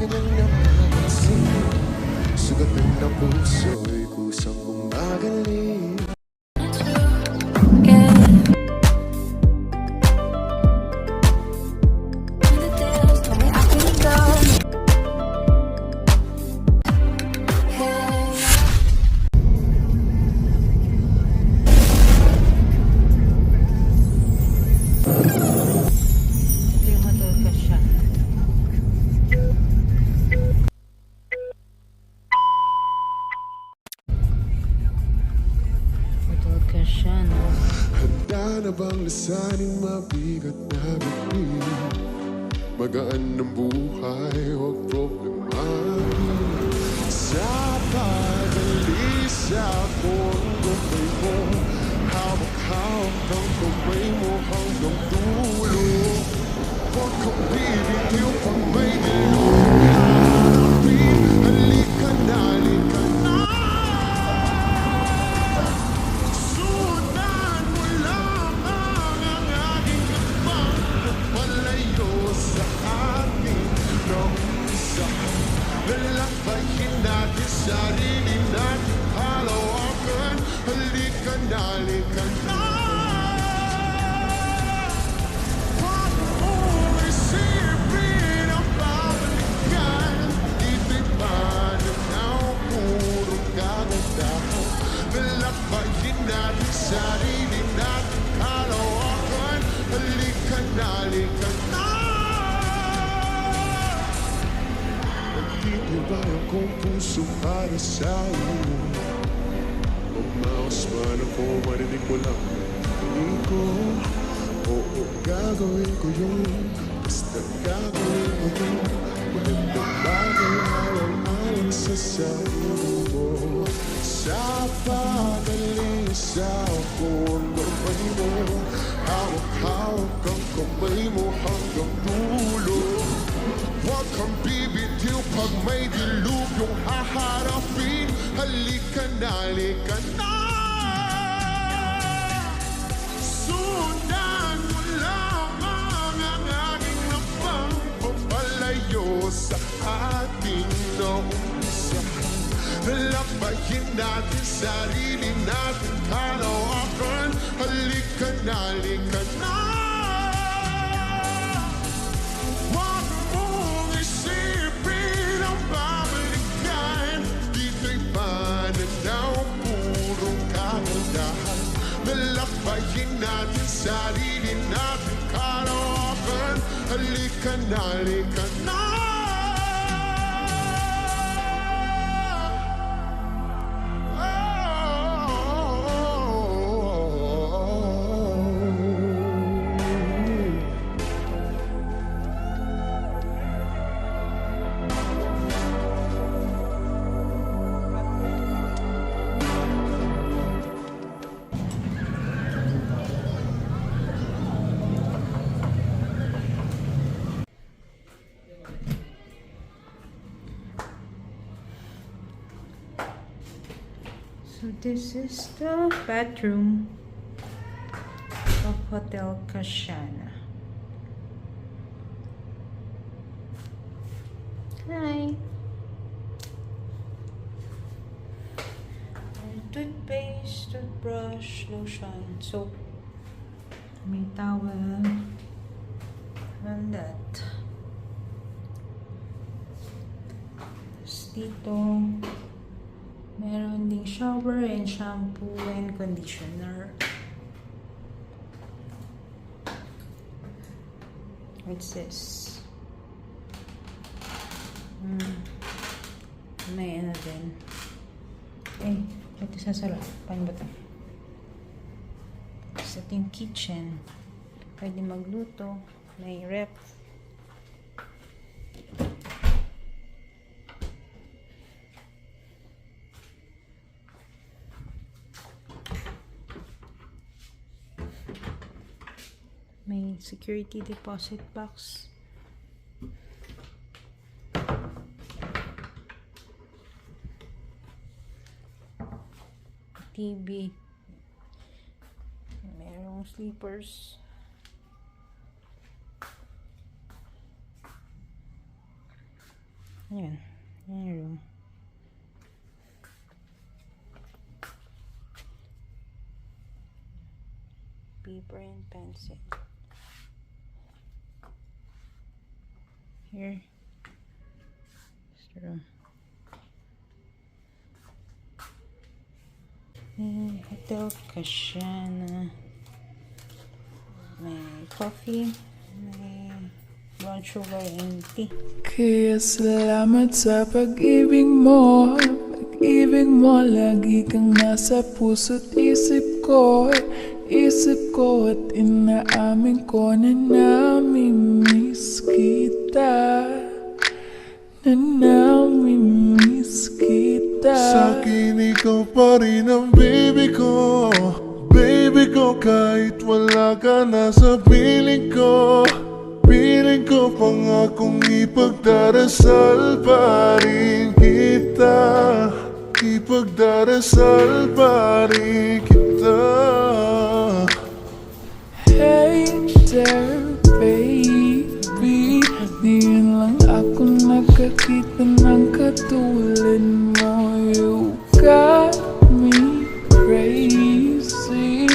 nang napapansin, sugatan ng puso'y kusang gumagaling. Handa na bang lisaning mabigat na bituin? Magaan ng buhay, huwag problemahin. Sa pag-alisa ko ang gabay mo, hawak-hawak ang kamay mo hanggang dulo. Huwag kang bibitiw pag may dilupin. Halika na, halika na. Lalakbayin natin sarili natin, halawakan. Halika na, halika na. Huwag mong isipin ang babalikan. Dito'y pananaw, puro kagandahan. Lalakbayin natin sarili natin, halawakan. Halika na, halika na. Nagtitibay akong puso para sa iyo. Magmaos man ako, marinig mo lang hindi ko. Oo, gagawin ko yun, basta gagawin mo yun. Magandang bagay alang-alang sa sarili mo. Sa pag-alisa ko ang gabay mo, hawak-hawak ang kamay mo hanggang dulo. Huwag kang bibitiw pag may dilubyong haharapin. Halika na, halika na. Sundan mo lamang ang aking napagpapalayo sa ating naumpisahan. Lalakbayin natin sarili natin, halawakan. Halika na, halika na. Lalakbayin natin sarili natin, kalawakan. Halika na, halika na. So this is the bathroom of Hotel Casiana. Hi. Toothpaste, toothbrush, lotion, soap, may towel, and that. Tapos dito, meron ding shower and shampoo and conditioner. What's this? May ano din. Ito sa sala. Paano ba ito? Sa ito yung kitchen. Pwede magluto. May ref. May security deposit box. TV. Merong sleepers. Ayan. Ayan yung room. Paper and pencil. Here. So, Hotel Casiana. May coffee. May brown sugar and tea. Kaya salamat sa pag-ibig mo. Pag-ibig mo, lagi kang nasa puso't isip ko. Isip ko at inaamin ko na namimiss kita. Na namimiss kita. Sa'kin ikaw pa rin ang baby ko. Baby ko, kahit wala ka na sa piling ko. Piling ko pangakong ipagdarasal pa rin kita. Ipagdarasal pa rin kita. Hey there, baby, ngayon lang ako nakakita ng katulad mo. You got me crazy.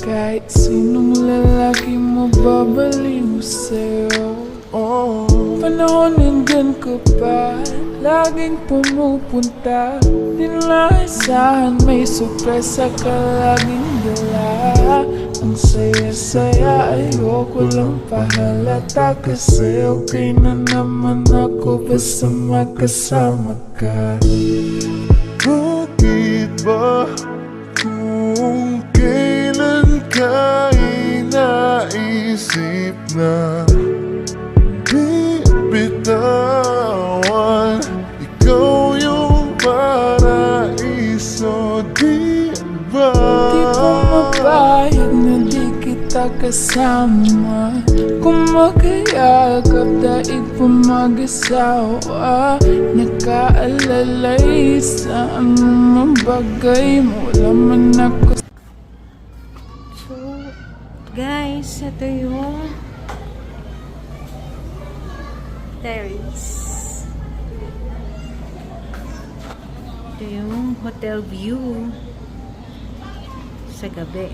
Kahit sinong lalaki mo babaliw sa'yo. Oh, Panahon nandyan ka pa, laging pumupunta. Di naisahan, may sorpresa ka laging dala. Ang saya-saya, ayoko lang pahalata. Kasi okay na naman ako basta magkasama ka. bakit ba kung kailan ka inaisip na di bitawan? Ikaw yung paraiso, di ba? Di ko mapayag na di kita kasama. Kung magkayakap daig pa mag-asawa. Nakaalalay sa anumang bagay mo. Wala man ako. So, guys, ito yung terrace. Ito yung hotel view sa gabi.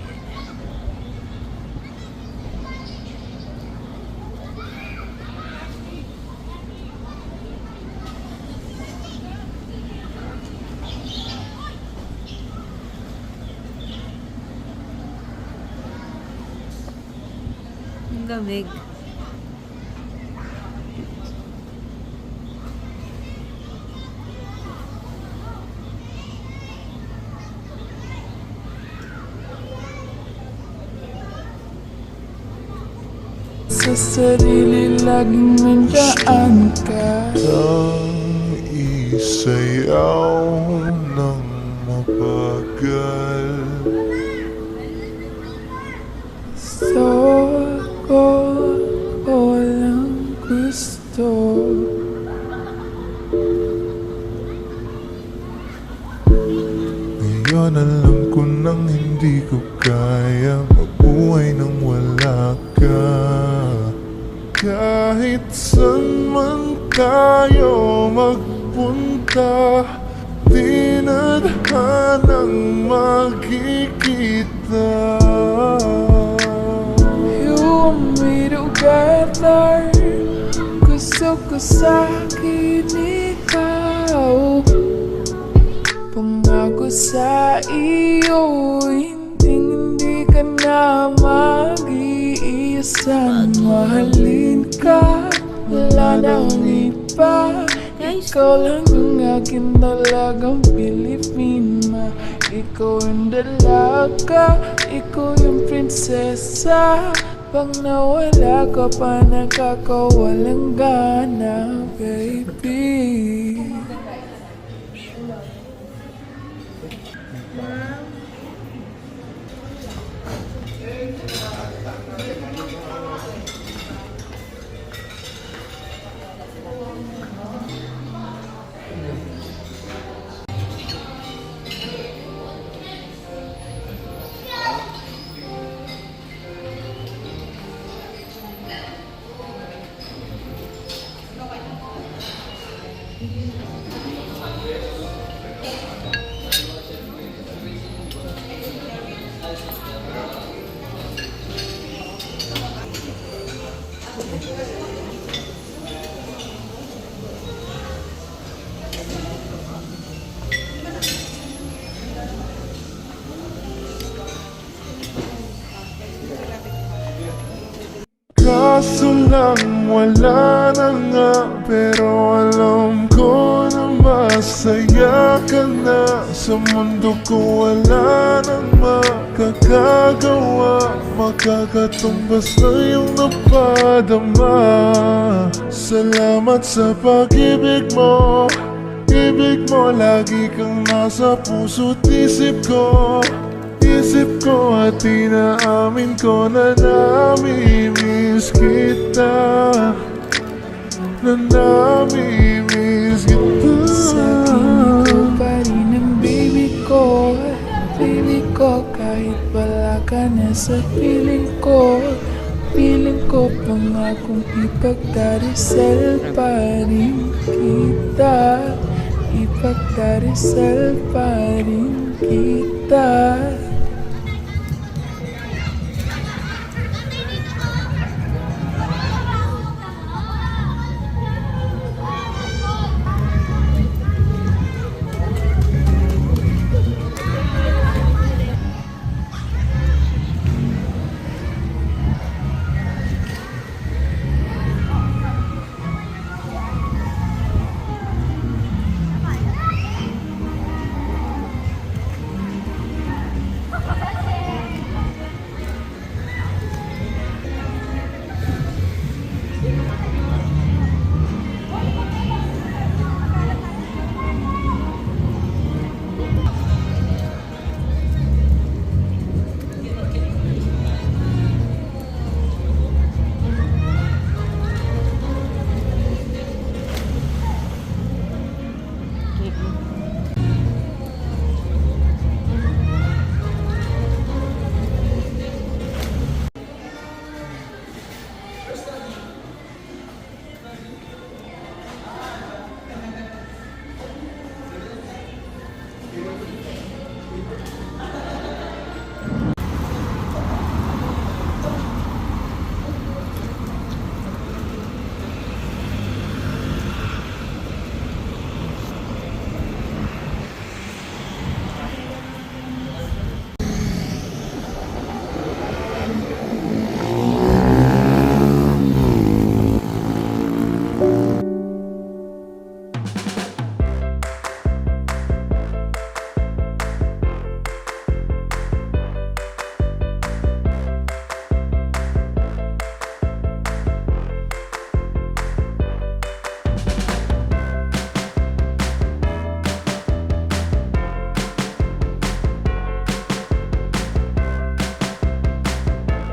Ang lamig. Sa sarili laging nandyan ka. Ang isayaw ng mabagal. So ko lang gusto. Ngayon alam ko nang hindi ko kaya mabuhay nang wala ka. Kahit saan man tayo magpunta, di nadhanang magkikita. You want me together. Gusto ko sa'kin ikaw. Pangako sa iyo, hindi ka na mag-iisa. Mahalin ka, wala nang iba. Ikaw lang yung akin talagang Pilipina. Ikaw yung dalaga, ikaw yung prinsesa. Pag nawala ka pa, nakakawalang gana, baby. Kaso lang wala na nga, pero alam ko na masaya ka na. Sa mundo ko wala nang makakagawa, makakatumbas na yung napadama. Salamat sa pag-ibig mo, ibig mo lagi kang nasa puso't isip ko. Isip ko at inaamin ko na namimiss kita, na namimiss kita. Sa tingin ko pa rin ang baby ko, baby ko. Kahit wala ka na sa piling ko, piling ko pangakong ipagdarasal pa rin kita, ipagdarasal pa rin kita.